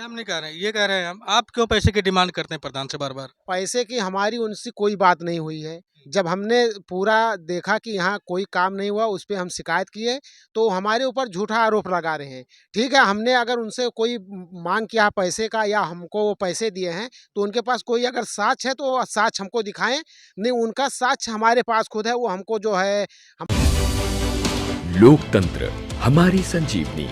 हम नहीं कह रहे हैं, ये कह रहे हैं हम, आप क्यों पैसे की डिमांड करते हैं प्रधान से बार-बार? पैसे की हमारी उनसे कोई बात नहीं हुई है। जब हमने पूरा देखा कि यहाँ कोई काम नहीं हुआ, उस पे हम शिकायत किए, तो हमारे ऊपर झूठा आरोप लगा रहे हैं। ठीक है, हमने अगर उनसे कोई माँग किया पैसे का या हमको वो पैसे दिए हैं, तो उनके पास कोई अगर साक्ष्य है, तो वो साक्ष्य हमको दिखाएँ। नहीं, उनका साक्ष्य हमारे पास खुद है, वो हमको जो है लोकतंत्र हमारी संजीवनी,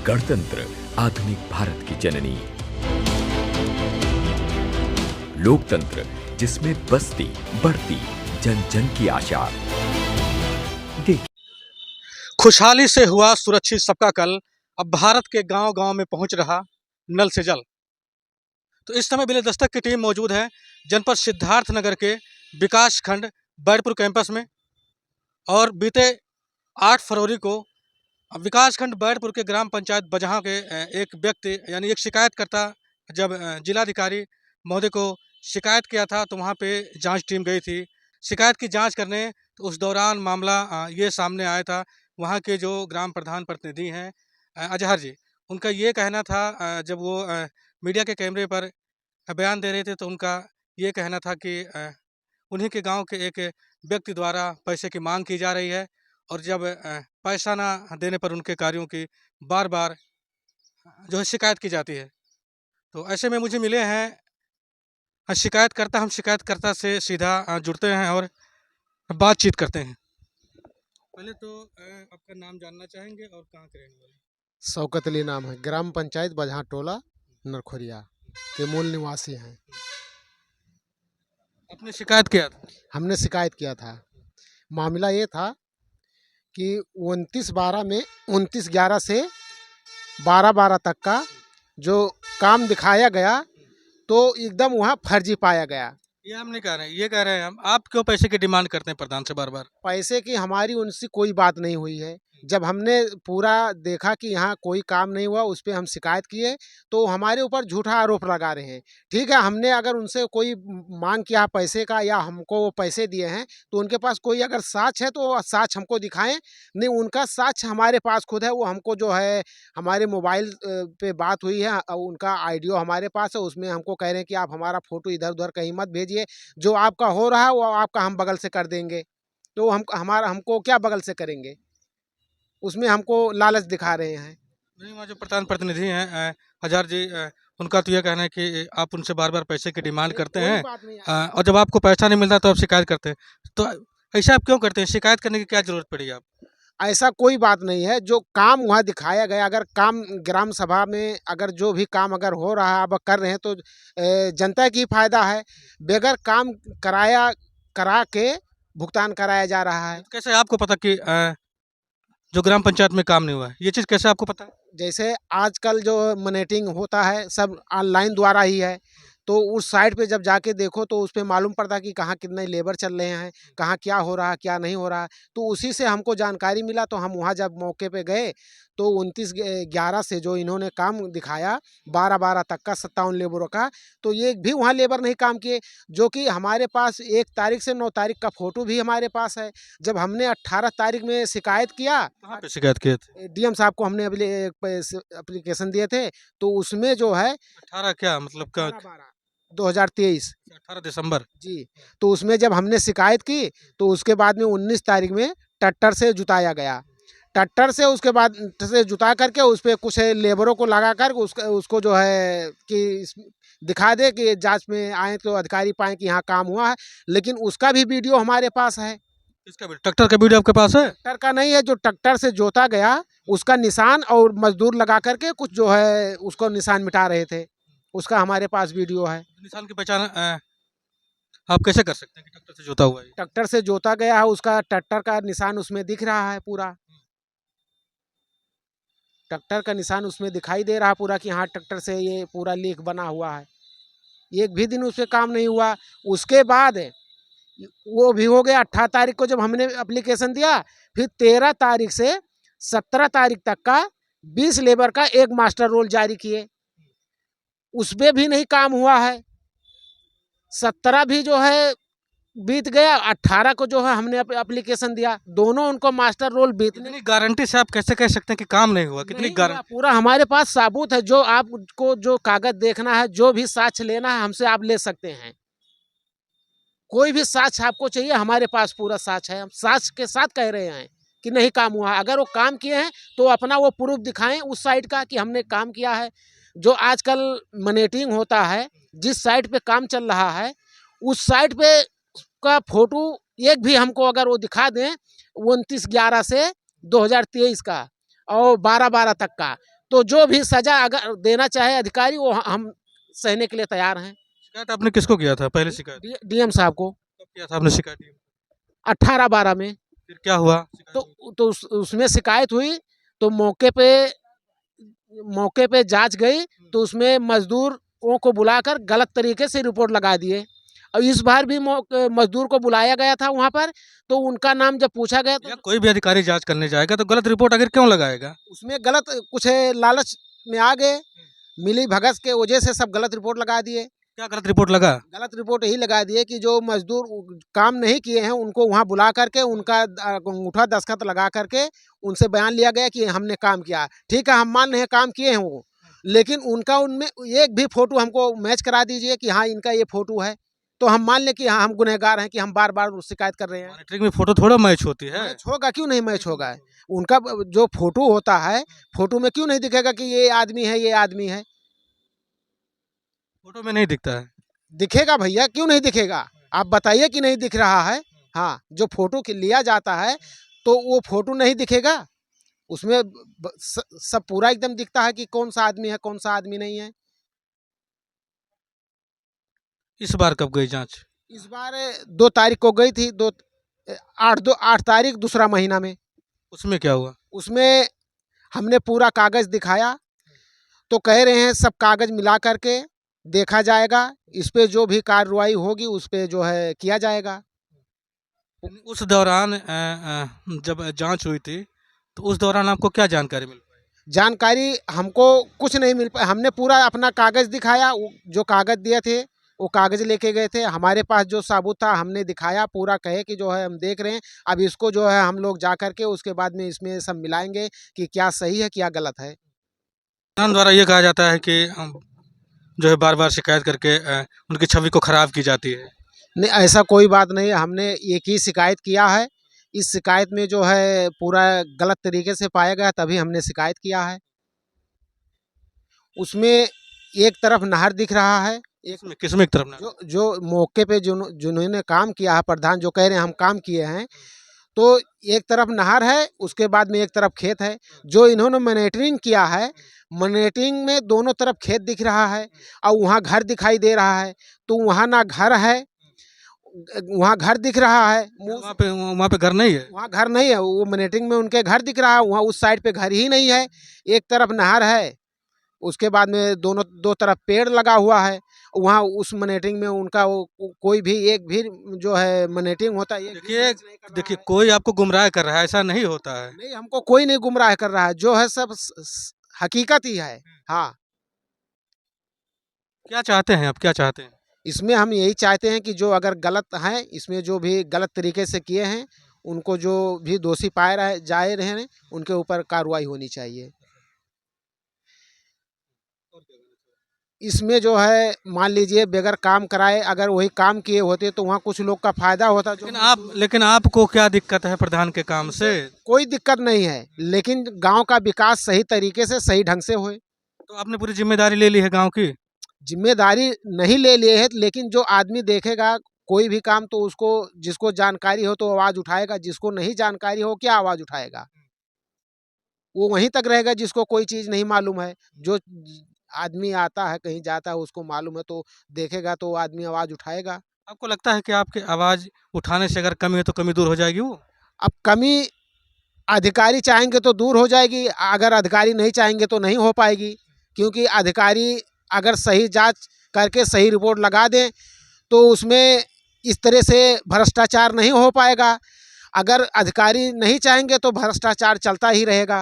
गणतंत्र आधुनिक भारत की जननी, लोकतंत्र जिसमें बसती बढ़ती जन जन की आशा। देखिए, खुशहाली से हुआ सुरक्षित सबका कल, अब भारत के गांव-गांव में पहुंच रहा नल से जल। तो इस समय बिले दस्तक की टीम मौजूद है जनपद सिद्धार्थनगर के विकास खंड बैरपुर कैंपस में। और बीते 8 फरवरी को विकास खंड बैरपुर के ग्राम पंचायत बजहाँ के एक व्यक्ति यानी एक शिकायतकर्ता जब जिलाधिकारी महोदय को शिकायत किया था, तो वहाँ पे जांच टीम गई थी शिकायत की जांच करने। तो उस दौरान मामला ये सामने आया था। वहाँ के जो ग्राम प्रधान प्रतिनिधि हैं अजहर जी, उनका ये कहना था जब वो मीडिया के कैमरे पर बयान दे रहे थे, तो उनका ये कहना था कि उन्हीं के गांव के एक व्यक्ति द्वारा पैसे की मांग की जा रही है, और जब पैसा ना देने पर उनके कार्यों की बार-बार जो है शिकायत की जाती है। तो ऐसे में मुझे मिले हैं शिकायतकर्ता। हम शिकायतकर्ता से सीधा जुड़ते हैं और बातचीत करते हैं। पहले तो आपका नाम जानना चाहेंगे और कहाँ के रहने वाले हैं? शौकत अली नाम है, ग्राम पंचायत बजहाँ टोला नरखोरिया के मूल निवासी हैं। आपने शिकायत किया था? हमने शिकायत किया था। मामला ये था कि 29/12 में 29/11 से 12/12 तक का जो काम दिखाया गया, तो एकदम वहाँ फर्जी पाया गया। ये हम नहीं कह रहे हैं, ये कह रहे हैं हम, आप क्यों पैसे की डिमांड करते हैं प्रधान से बार-बार? पैसे की हमारी उनसे कोई बात नहीं हुई है। जब हमने पूरा देखा कि यहाँ कोई काम नहीं हुआ, उस पे हम शिकायत किए, तो हमारे ऊपर झूठा आरोप लगा रहे हैं। ठीक है, हमने अगर उनसे कोई माँग किया पैसे का या हमको वो पैसे दिए हैं, तो उनके पास कोई अगर साक्ष्य है, तो वो साक्ष्य हमको दिखाएँ। नहीं, उनका साक्ष्य हमारे पास खुद है, वो हमको जो है हमारे मोबाइल पे बात हुई है, उनका ऑडियो हमारे पास है, उसमें हमको कह रहे हैं कि आप हमारा फ़ोटो इधर-उधर कहीं मत भेजिए, जो आपका हो रहा है, वो आपका हम बगल से कर देंगे। तो हमको क्या बगल से करेंगे? उसमें हमको लालच दिखा रहे हैं। नहीं, वहाँ जो प्रधान प्रतिनिधि हैं हज़ार जी, उनका तो ये कहना है कि आप उनसे बार-बार पैसे की डिमांड करते कोई हैं बात नहीं और जब आपको पैसा नहीं मिलता तो आप शिकायत करते हैं। तो ऐसा आप क्यों करते हैं? शिकायत करने की क्या ज़रूरत पड़ी आप? ऐसा कोई बात नहीं है, जो काम वहाँ दिखाया गया, अगर काम ग्राम सभा में अगर जो भी काम अगर हो रहा है, अब कर रहे हैं, तो जनता की फ़ायदा है। बगैर काम करा के भुगतान कराया जा रहा है। कैसे आपको पता कि जो ग्राम पंचायत में काम नहीं हुआ है, ये चीज़ कैसे आपको पता है? जैसे आजकल जो मॉनिटरिंग होता है, सब ऑनलाइन द्वारा ही है। तो उस साइट पे जब जाके देखो, तो उस पे मालूम पड़ता है कि कहाँ कितने लेबर चल रहे हैं, कहाँ क्या हो रहा है, क्या नहीं हो रहा है। तो उसी से हमको जानकारी मिला, तो हम वहाँ जब मौके पे गए, तो 29/11 से जो इन्होंने काम दिखाया 12/12 तक का 57 लेबरों का, तो एक भी वहाँ लेबर नहीं काम किए। जो कि हमारे पास 1 तारीख से 9 तारीख का फ़ोटो भी हमारे पास है। जब हमने 18 तारीख में शिकायत किया, कहाँ पे शिकायत किए थे? डीएम साहब को हमने एप्लीकेशन दिए थे, तो उसमें जो है 18 क्या मतलब क 18/12 2023 18 दिसंबर? जी, तो उसमें जब हमने शिकायत की, तो उसके बाद में 19 तारीख में ट्रैक्टर से जुताया गया। ट्रैक्टर से उसके बाद से जुता करके उस पे कुछ लेबरों को लगा कर उसको जो है कि दिखा दे कि जाँच में आएँ, तो अधिकारी पाएँ कि यहाँ काम हुआ है। लेकिन उसका भी वीडियो हमारे पास है। किसका ट्रैक्टर का वीडियो आपके पास है? ट्रैक्टर का नहीं है, जो ट्रैक्टर से जोता गया, उसका निशान और मज़दूर लगा कर के कुछ जो है उसको निशान मिटा रहे थे। उसका हमारे पास वीडियो है। निशान की पहचान आप कैसे कर सकते हैं कि ट्रैक्टर से जोता हुआ है? ट्रैक्टर से जोता गया है, उसका ट्रैक्टर का निशान उसमें दिख रहा है पूरा। ट्रैक्टर का निशान उसमें दिखाई दे रहा है पूरा कि हाँ, ट्रैक्टर से ये पूरा लीक बना हुआ है। एक भी दिन उस पे काम नहीं हुआ। उसके बाद वो भी हो गया। 18 तारीख को जब हमने एप्लीकेशन दिया, फिर 13 तारीख से 17 तारीख तक का 20 लेबर का एक मास्टर रोल जारी किए। उस पे भी नहीं काम हुआ है। 17 भी जो है बीत गया, 18 को जो है हमने एप्लीकेशन दिया, दोनों उनको मास्टर रोल बीतने कितनी गारंटी से आप कैसे कह सकते हैं कि काम नहीं हुआ? कितनी नहीं हुआ। गारंटी? पूरा हमारे पास सबूत है, जो आपको जो कागज देखना है, जो भी साक्ष्य लेना है हमसे आप ले सकते हैं। कोई भी साक्ष्य आपको चाहिए, हमारे पास पूरा साक्ष्य है। हम साक्ष्य के साथ कह रहे हैं कि नहीं काम हुआ है। अगर वो काम किए हैं तो अपना वो प्रूफ दिखाएं उस साइड का कि हमने काम किया है। जो आजकल मॉनिटरिंग होता है, जिस साइट पे काम चल रहा है, उस साइट पे का फोटो एक भी हमको अगर वो दिखा दें 29/11 से 2023 का और 12/12 तक का, तो जो भी सजा अगर देना चाहे अधिकारी, वो हम सहने के लिए तैयार हैं। शिकायत आपने किसको किया था पहले शिकायत? डीएम साहब को कब किया था आपने शिकायत? 18/12 में। फिर क्या हुआ? तो उसमें शिकायत हुई, तो मौके पे जांच गई, तो उसमें मजदूरों को बुलाकर गलत तरीके से रिपोर्ट लगा दिए। और इस बार भी मजदूर को बुलाया गया था वहां पर, तो उनका नाम जब पूछा गया तो या कोई भी अधिकारी जांच करने जाएगा तो गलत रिपोर्ट आखिर क्यों लगाएगा? उसमें गलत कुछ लालच में आ गए, मिली भगत के वजह से सब गलत रिपोर्ट लगा दिए। क्या गलत रिपोर्ट लगा? गलत रिपोर्ट यही लगा दिए कि जो मजदूर काम नहीं किए हैं उनको वहां बुला करके उनका अंगूठा दस्तखत लगा करके उनसे बयान लिया गया कि हमने काम किया। ठीक है, हम मान रहे हैं काम किए हैं वो, लेकिन उनका उनमें एक भी फोटो हमको मैच करा दीजिए कि हाँ इनका ये फोटो है, तो हम मान लें कि हाँ हम गुनहगार हैं कि हम बार बार शिकायत कर रहे हैं। मॉनिटरिंग में फोटो थोड़ा मैच होती है। मैच होगा, क्यों नहीं मैच होगा? उनका जो फोटो होता है, फोटो में क्यों नहीं दिखेगा कि ये आदमी है, ये आदमी है? फोटो में नहीं दिखता है। दिखेगा भैया, क्यों नहीं दिखेगा? आप बताइए कि नहीं दिख रहा है। हाँ, जो फोटो लिया जाता है तो वो फोटो नहीं दिखेगा, उसमें सब पूरा एकदम दिखता है कि कौन सा आदमी है, कौन सा आदमी नहीं है। इस बार कब गई जांच? इस बार 2 तारीख को गई थी, 8 तारीख दूसरा महीना में। उसमें क्या हुआ? उसमें हमने पूरा कागज दिखाया, तो कह रहे हैं सब कागज मिला करके देखा जाएगा, इस पे जो भी कार्रवाई होगी उस पे जो है किया जाएगा। उस दौरान जब जांच हुई थी तो उस दौरान आपको क्या जानकारी मिल पाई? जानकारी हमको कुछ नहीं मिल पाया। हमने पूरा अपना कागज दिखाया, जो कागज दिए थे वो कागज लेके गए थे। हमारे पास जो सबूत था हमने दिखाया, पूरा कहे कि जो है हम देख रहे हैं, अब इसको जो है हम लोग जा करके उसके बाद में इसमें सब मिलाएंगे कि क्या सही है क्या गलत है। प्रधान द्वारा ये कहा जाता है कि जो है बार बार शिकायत करके उनकी छवि को खराब की जाती है। नहीं, ऐसा कोई बात नहीं है। हमने एक ही शिकायत किया है, इस शिकायत में जो है पूरा गलत तरीके से पाया गया, तभी हमने शिकायत किया है। उसमें एक तरफ नहर दिख रहा है, किसमें एक तरफ ना? जो मौके पे जिन्होंने काम किया है, प्रधान जो कह रहे हैं हम काम किए हैं, तो एक तरफ नहर है, उसके बाद में एक तरफ खेत है। जो इन्होंने मॉनिटरिंग किया है, मॉनिटरिंग में दोनों तरफ खेत दिख रहा है और वहाँ घर दिखाई दे रहा है, तो वहाँ ना घर है, वहाँ घर दिख रहा है, वहाँ पे घर नहीं है। वहाँ घर नहीं है। वो मॉनिटरिंग में उनके घर दिख रहा है, वहाँ उस साइड पे घर ही नहीं है। एक तरफ नहर है, उसके बाद में दो तरफ पेड़ लगा हुआ है। वहाँ उस मॉनिटरिंग में उनका वो कोई भी एक भी जो है मॉनिटरिंग होता है। देखिए कोई आपको गुमराह कर रहा है, ऐसा नहीं होता है। नहीं, हमको कोई नहीं गुमराह कर रहा है, जो है सब हकीकत ही है। हाँ, क्या चाहते हैं आप, क्या चाहते हैं? इसमें हम यही चाहते हैं कि जो अगर गलत हैं, इसमें जो भी गलत तरीके से किए हैं, उनको जो भी दोषी पाए जाए रहे हैं, उनके ऊपर कार्रवाई होनी चाहिए। इसमें जो है मान लीजिए बगैर काम कराए अगर वही काम किए होते तो वहाँ कुछ लोग का फायदा होता। लेकिन आपको क्या दिक्कत है प्रधान के काम से? कोई दिक्कत नहीं है, लेकिन गांव का विकास सही तरीके से सही ढंग से होए। तो आपने पूरी जिम्मेदारी ले ली है गांव की? जिम्मेदारी नहीं ले लिए है, लेकिन जो आदमी देखेगा कोई भी काम तो उसको, जिसको जानकारी हो तो आवाज़ उठाएगा, जिसको नहीं जानकारी हो क्या आवाज़ उठाएगा? वो वहीं तक रहेगा जिसको कोई चीज़ नहीं मालूम है। जो आदमी आता है कहीं जाता है उसको मालूम है, तो देखेगा तो आदमी आवाज़ उठाएगा। आपको लगता है कि आपके आवाज़ उठाने से अगर कमी है तो कमी दूर हो जाएगी वो? अब कमी अधिकारी चाहेंगे तो दूर हो जाएगी, अगर अधिकारी नहीं चाहेंगे तो नहीं हो पाएगी। क्योंकि अधिकारी अगर सही जांच करके सही रिपोर्ट लगा दें तो उसमें इस तरह से भ्रष्टाचार नहीं हो पाएगा। अगर अधिकारी नहीं चाहेंगे तो भ्रष्टाचार चलता ही रहेगा।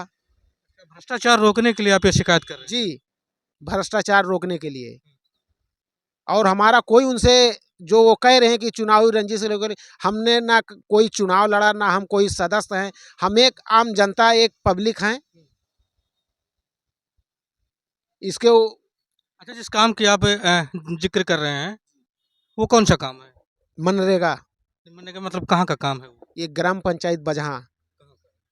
भ्रष्टाचार रोकने के लिए आप ये शिकायत कर रहे हैं? जी, भ्रष्टाचार रोकने के लिए। और हमारा कोई उनसे जो वो कह रहे हैं कि चुनावी रंजिश से लेकर, हमने ना कोई चुनाव लड़ा, ना हम कोई सदस्य हैं, हम एक आम जनता, एक पब्लिक हैं। इसके अच्छा, जिस काम की आप जिक्र कर रहे हैं वो कौन सा काम है? मनरेगा, मैंने का मतलब कहाँ का काम है वो? ये ग्राम पंचायत बजहाँ,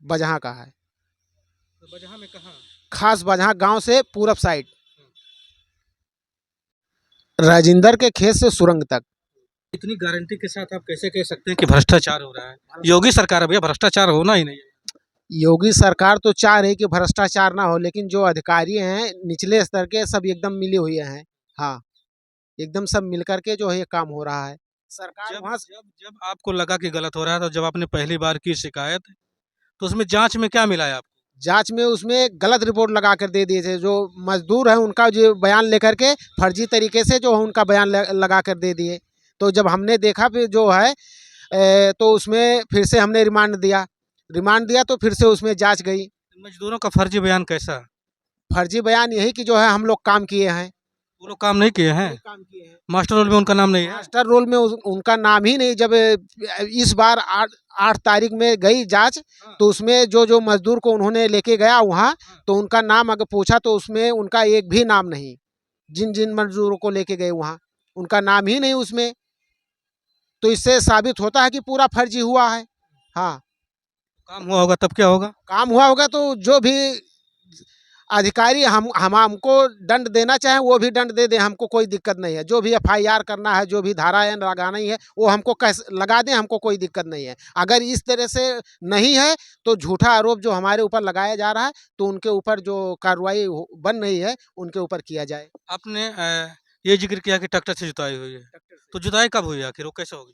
बजहाँ का है। तो बजहा में कहाँ? खास बजहाँ गांव से पूरब साइड, राजिंदर के खेत से सुरंग तक। इतनी गारंटी के साथ आप कैसे कह सकते हैं कि भ्रष्टाचार हो रहा है? योगी सरकार है भैया, भ्रष्टाचार होना ही नहीं है। योगी सरकार तो चाह रही कि भ्रष्टाचार ना हो, लेकिन जो अधिकारी हैं निचले स्तर के सब एकदम मिले हुए हैं। हाँ, एकदम सब मिलकर के जो है ये काम हो रहा है। सरकार जब वहाँ जब जब आपको लगा कि गलत हो रहा है, तो जब आपने पहली बार की शिकायत, तो उसमें जांच में क्या मिला है आपको? जांच में उसमें गलत रिपोर्ट लगा कर दे दिए थे। जो मजदूर हैं उनका जो बयान लेकर के फर्जी तरीके से जो है उनका बयान लगा कर दे दिए। तो जब हमने देखा फिर जो है तो उसमें फिर से हमने रिमांड दिया तो फिर से उसमें जांच गई। मजदूरों का फर्जी बयान कैसा? फर्जी बयान यही कि जो है हम लोग काम किए हैं। वो लोग काम नहीं किए हैं? नहीं काम किए हैं। मास्टर रोल में उनका नाम नहीं है? मास्टर रोल में उनका नाम ही नहीं। जब इस बार 8 तारीख में गई जांच, तो उसमें जो जो मजदूर को उन्होंने लेके गया वहाँ, तो उनका नाम अगर पूछा तो उसमें उनका एक भी नाम नहीं। जिन जिन मजदूरों को लेके गए वहाँ उनका नाम ही नहीं उसमें। तो इससे साबित होता है कि पूरा फर्जी हुआ है। हाँ, काम हुआ होगा तब क्या होगा? काम हुआ होगा तो जो भी अधिकारी हमको दंड देना चाहे वो भी दंड दे दे, हमको कोई दिक्कत नहीं है। जो भी FIR करना है, जो भी धाराएं लगाना ही है, वो हमको लगा दें, हमको कोई दिक्कत नहीं है। अगर इस तरह से नहीं है तो झूठा आरोप जो हमारे ऊपर लगाया जा रहा है, तो उनके ऊपर जो कार्रवाई बन रही है उनके ऊपर किया जाए। आपने ये जिक्र किया कि ट्रैक्टर से जुताई हुई है, तो जुताई कब हुई आखिर, वो कैसे होगी?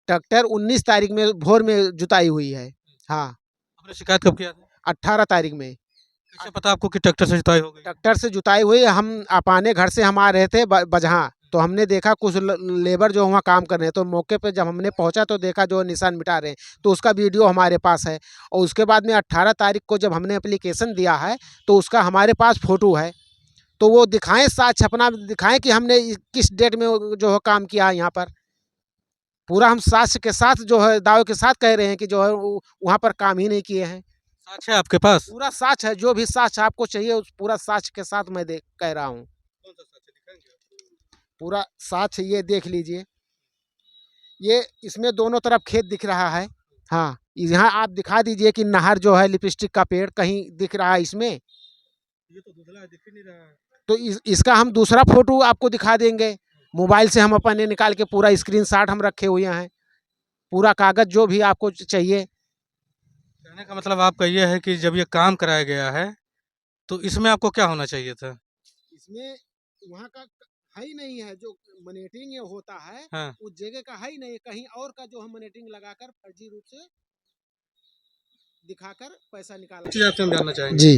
ट्रैक्टर 19 तारीख में भोर में जुताई हुई है। हाँ, आपने शिकायत कब किया था? 18 तारीख में। कैसे पता आपको कि ट्रैक्टर से जुताई हो गई? ट्रैक्टर से जुताई हुई। हम अपने घर से हम आ रहे थे बजहाँ, तो हमने देखा कुछ लेबर जो वहाँ काम कर रहे हैं, तो मौके पे जब हमने पहुँचा तो देखा जो निशान मिटा रहे हैं, तो उसका वीडियो हमारे पास है। और उसके बाद में 18 तारीख को जब हमने एप्लीकेशन दिया है तो उसका हमारे पास फ़ोटो है। तो वो दिखाएं, साक्ष्य अपना दिखाएं कि हमने किस डेट में जो है काम किया है यहाँ पर। पूरा हम साक्ष्य के साथ जो है दावे के साथ कह रहे हैं कि जो है वहाँ पर काम ही नहीं किए हैं। साक्ष्य है आपके पास? पूरा साक्ष्य है, जो भी साक्ष्य आपको चाहिए उस पूरा साक्ष्य के साथ मैं कह रहा हूँ। कौन सा साक्ष्य दिखाएंगे? पूरा साक्ष्य ये देख लीजिए, ये इसमें दोनों तरफ खेत दिख रहा है। हाँ, यहाँ आप दिखा दीजिए कि नहर जो है, लिपस्टिक का पेड़ कहीं दिख रहा है इसमें? ये तो धुंधला है, दिख ही नहीं रहा है। तो इसका हम दूसरा फोटो आपको दिखा देंगे। मोबाइल से हम अपने निकाल के पूरा स्क्रीनशॉट हम रखे हुए हैं, पूरा कागज जो भी आपको चाहिए। कहने का मतलब आपका ये है कि जब ये काम कराया गया है तो इसमें आपको क्या होना चाहिए था? इसमें वहाँ का है ही नहीं है। जो मॉनिटरिंग ये होता है हाँ। उस जगह का है ही नहीं, कहीं और का जो हम मॉनिटरिंग लगाकर फर्जी रूप से दिखाकर पैसा निकाला। चीज़ आपसे हम जानना चाहेंगे जी,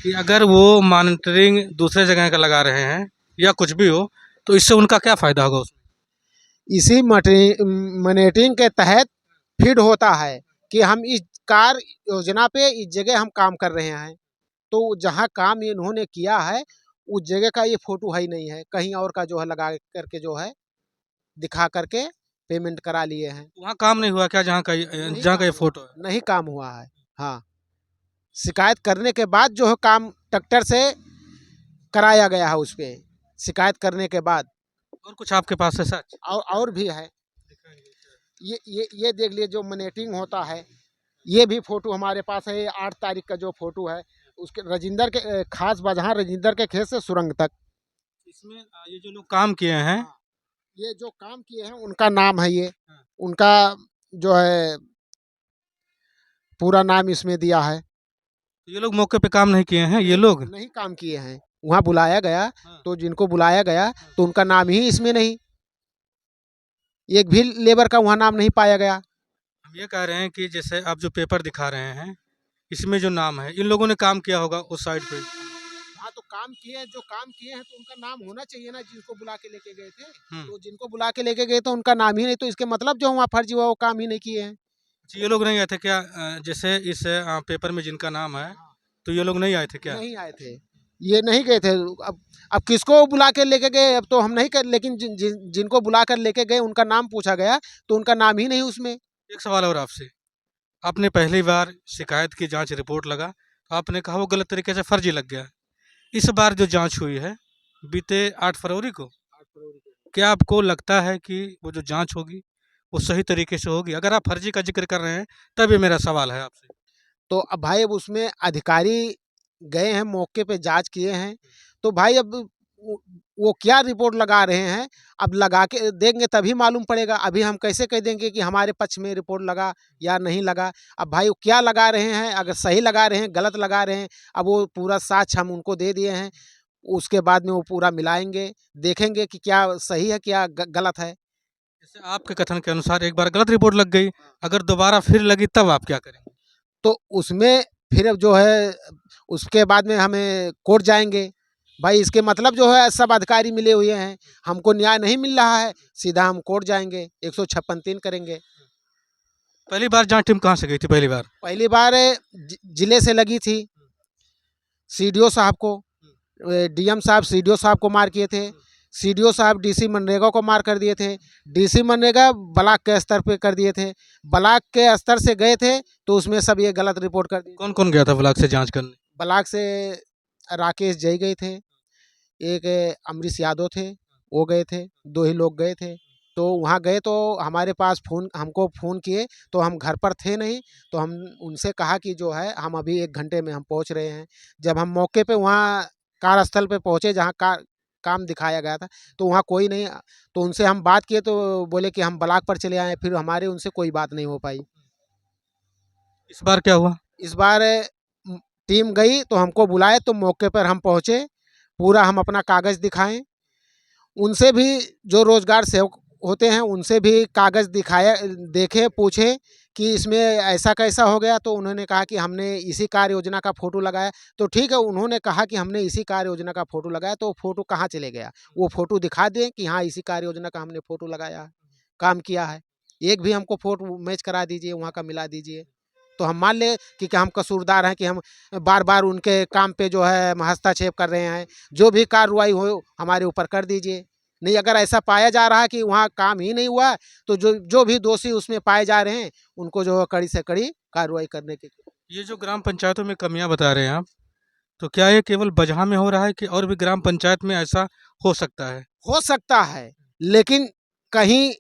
कि अगर वो मॉनिटरिंग दूसरे जगह का लगा रहे हैं या कुछ भी हो, तो इससे उनका क्या फ़ायदा होगा उसमें? इसी मॉनिटरिंग के तहत फीड होता है कि हम इस कार्य योजना पे इस जगह हम काम कर रहे हैं। तो जहाँ काम इन्होंने किया है उस जगह का ये फोटो है ही नहीं है, कहीं और का जो है लगा करके जो है दिखा करके पेमेंट करा लिए हैं। वहाँ काम नहीं हुआ क्या जहाँ का ये फोटो है? नहीं काम हुआ है। हाँ, शिकायत करने के बाद जो है काम ट्रैक्टर से कराया गया है उस पे, शिकायत करने के बाद। और कुछ आपके पास है सच? और भी है। ये देख लिए जो मॉनिटरिंग होता है, ये भी फोटो हमारे पास है। 8 तारीख का जो फोटो है उसके राजिंदर के खास बजहाँ राजिंदर के खेत से सुरंग तक। इसमें ये जो लोग काम किए हैं, ये जो काम किए हैं उनका नाम है ये। हाँ। उनका जो है पूरा नाम इसमें दिया है। तो ये लोग मौके पे काम नहीं किए हैं, ये लोग नहीं काम किए हैं। वहाँ बुलाया गया हाँ। तो जिनको बुलाया गया तो उनका नाम ही इसमें नहीं, एक भी लेबर का वहाँ नाम नहीं पाया गया। हम ये कह रहे हैं कि जैसे आप जो पेपर दिखा रहे हैं, इसमें जो नाम है, इन लोगों ने काम किया होगा उस साइड पे। हाँ, तो काम किए, जो काम किए हैं तो उनका नाम होना चाहिए ना, जिनको बुला के लेके गए थे। तो जिनको बुला के लेके गए तो उनका नाम ही नहीं, तो इसके मतलब जो वहाँ फर्जी हुआ वो काम ही नहीं किए हैं। अच्छा, ये लोग नहीं आए थे क्या? जैसे इस पेपर में जिनका नाम है, तो ये लोग नहीं आए थे क्या? नहीं आए थे। ये नहीं गए थे। अब किसको बुला के लेके गए अब तो हम नहीं कर, लेकिन जिनको बुला कर लेके गए उनका नाम पूछा गया तो उनका नाम ही नहीं उसमें। एक सवाल और आपसे, आपने पहली बार शिकायत की, जांच रिपोर्ट लगा तो आपने कहा वो गलत तरीके से फर्जी लग गया। इस बार जो जांच हुई है बीते 8 फरवरी को, क्या आपको लगता है कि वो जो जांच होगी वो सही तरीके से होगी? अगर आप फर्जी का जिक्र कर रहे हैं तब ये मेरा सवाल है आपसे। तो अब भाई अब उसमें अधिकारी गए हैं, मौके पे जांच किए हैं, तो भाई अब वो क्या रिपोर्ट लगा रहे हैं, अब लगा के देंगे तभी मालूम पड़ेगा। अभी हम कैसे कह देंगे कि हमारे पक्ष में रिपोर्ट लगा या नहीं लगा। अब भाई वो क्या लगा रहे हैं, अगर सही लगा रहे हैं, गलत लगा रहे हैं, अब वो पूरा साक्ष्य हम उनको दे दिए हैं। उसके बाद में वो पूरा मिलाएंगे, देखेंगे कि क्या सही है क्या गलत है। जैसे आपके कथन के अनुसार एक बार गलत रिपोर्ट लग गई, अगर दोबारा फिर लगी तब आप क्या करेंगे? तो उसमें फिर अब जो है उसके बाद में हमें कोर्ट जाएंगे। भाई इसके मतलब जो है सब अधिकारी मिले हुए हैं, हमको न्याय नहीं मिल रहा है, सीधा हम कोर्ट जाएंगे, 156(3) करेंगे। पहली बार जांच टीम कहाँ से गई थी? पहली बार जिले से लगी थी, सीडीओ साहब को, डीएम साहब सीडीओ साहब को मार किए थे, सीडीओ साहब डीसी मनरेगा को मार कर दिए थे, डीसी मनरेगा ब्लॉक के स्तर पे कर दिए थे, ब्लॉक के स्तर से गए थे तो उसमें सब ये गलत रिपोर्ट कर दी। कौन कौन गया था ब्लॉक से जांच करने? ब्लॉक से राकेश जय गए थे, एक अमरीश यादव थे, वो गए थे, 2 ही लोग गए थे। तो वहाँ गए तो हमारे पास हमको फ़ोन किए, तो हम घर पर थे नहीं, तो हम उनसे कहा कि जो है हम अभी 1 घंटे में हम पहुँच रहे हैं। जब हम मौके पे वहाँ कार्यस्थल पे पहुँचे जहाँ काम दिखाया गया था तो वहाँ कोई नहीं, तो उनसे हम बात किए तो बोले कि हम ब्लॉक पर चले आए, फिर हमारे उनसे कोई बात नहीं हो पाई। इस बार क्या हुआ? इस बार टीम गई तो हमको बुलाए तो मौके पर हम पहुँचे, पूरा हम अपना कागज़ दिखाएं, उनसे भी जो रोजगार सेवक होते हैं उनसे भी कागज़ दिखाया, देखे, पूछे कि इसमें ऐसा कैसा हो गया, तो उन्होंने कहा कि हमने इसी कार्य योजना का फ़ोटो लगाया। तो ठीक है, उन्होंने कहा कि हमने इसी कार्य योजना का फ़ोटो लगाया, तो फ़ोटो कहाँ चले गया, वो फ़ोटो दिखा दें कि हाँ इसी कार्य योजना का हमने फ़ोटो लगाया है, काम किया है। एक भी हमको फ़ोटो मैच करा दीजिए, वहाँ का मिला दीजिए, तो हम मान लें कि हम कसूरदार हैं, कि हम बार बार उनके काम पे जो है हस्तक्षेप कर रहे हैं। जो भी कार्रवाई हो हमारे ऊपर कर दीजिए। नहीं, अगर ऐसा पाया जा रहा है कि वहाँ काम ही नहीं हुआ तो जो भी दोषी उसमें पाए जा रहे हैं उनको जो है कड़ी से कड़ी कार्रवाई करने की। ये जो ग्राम पंचायतों में कमियां बता रहे हैं आप, तो क्या ये केवल बजहा में हो रहा है कि और भी ग्राम पंचायत में ऐसा हो सकता है? हो सकता है, लेकिन कहीं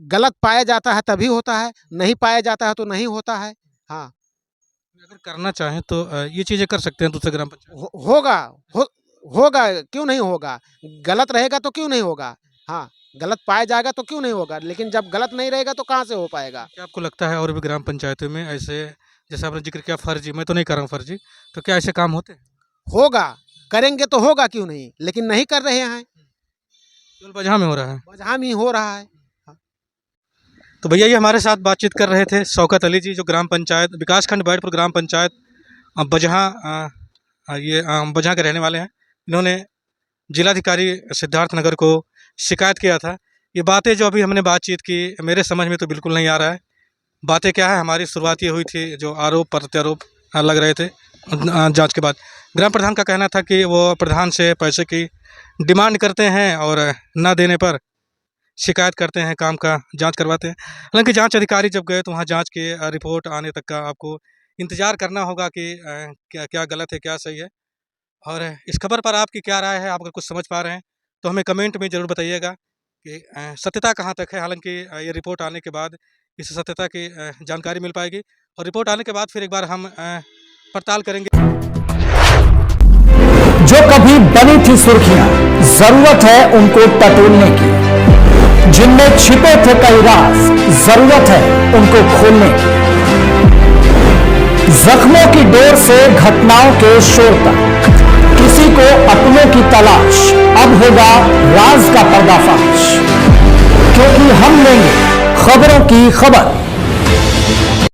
गलत पाया जाता है तभी होता है, नहीं पाया जाता है तो नहीं होता है। हाँ, अगर करना चाहें तो ये चीज़ें कर सकते हैं दूसरे ग्राम पंचायत। होगा, क्यों नहीं होगा? गलत रहेगा तो क्यों नहीं होगा? हाँ, गलत पाया जाएगा तो क्यों नहीं होगा, लेकिन जब गलत नहीं रहेगा तो कहाँ से हो पाएगा? क्या आपको लगता है और भी ग्राम पंचायतों में ऐसे, जैसे आपने जिक्र किया फर्जी, मैं तो नहीं कर रहा हूँ फर्जी, तो क्या ऐसे काम होते हैं? होगा, करेंगे तो होगा, क्यों नहीं, लेकिन नहीं कर रहे हैं, केवल बजहा में हो रहा है। बजहा में हो रहा है। तो भैया ये हमारे साथ बातचीत कर रहे थे शौकत अली जी, जो ग्राम पंचायत विकासखंड बैठपुर ग्राम पंचायत बजहा, ये बजहा के रहने वाले हैं। इन्होंने जिलाधिकारी सिद्धार्थनगर को शिकायत किया था। ये बातें जो अभी हमने बातचीत की मेरे समझ में तो बिल्कुल नहीं आ रहा है। बातें क्या है, हमारी शुरुआत ये हुई थी जो आरोप प्रत्यारोप लग रहे थे जांच के बाद। ग्राम प्रधान का कहना था कि वो प्रधान से पैसे की डिमांड करते हैं और न देने पर शिकायत करते हैं, काम का जांच करवाते हैं। हालांकि जांच अधिकारी जब गए तो वहाँ जांच के रिपोर्ट आने तक का आपको इंतज़ार करना होगा कि क्या क्या गलत है क्या सही है। और इस खबर पर आपकी क्या राय है? आप अगर कुछ समझ पा रहे हैं तो हमें कमेंट में ज़रूर बताइएगा कि सत्यता कहाँ तक है। हालांकि ये रिपोर्ट आने के बाद इस सत्यता की जानकारी मिल पाएगी, और रिपोर्ट आने के बाद फिर एक बार हम पड़ताल करेंगे। जो कभी बनी थी सुर्खियां, जरूरत है उनको टटोलने की। जिनमें छिपे थे कई राज, जरूरत है उनको खोलने की। जख्मों की डोर से घटनाओं के शोर तक, किसी को अपनों की तलाश, अब होगा राज का पर्दाफाश। क्योंकि हम लेंगे खबरों की खबर।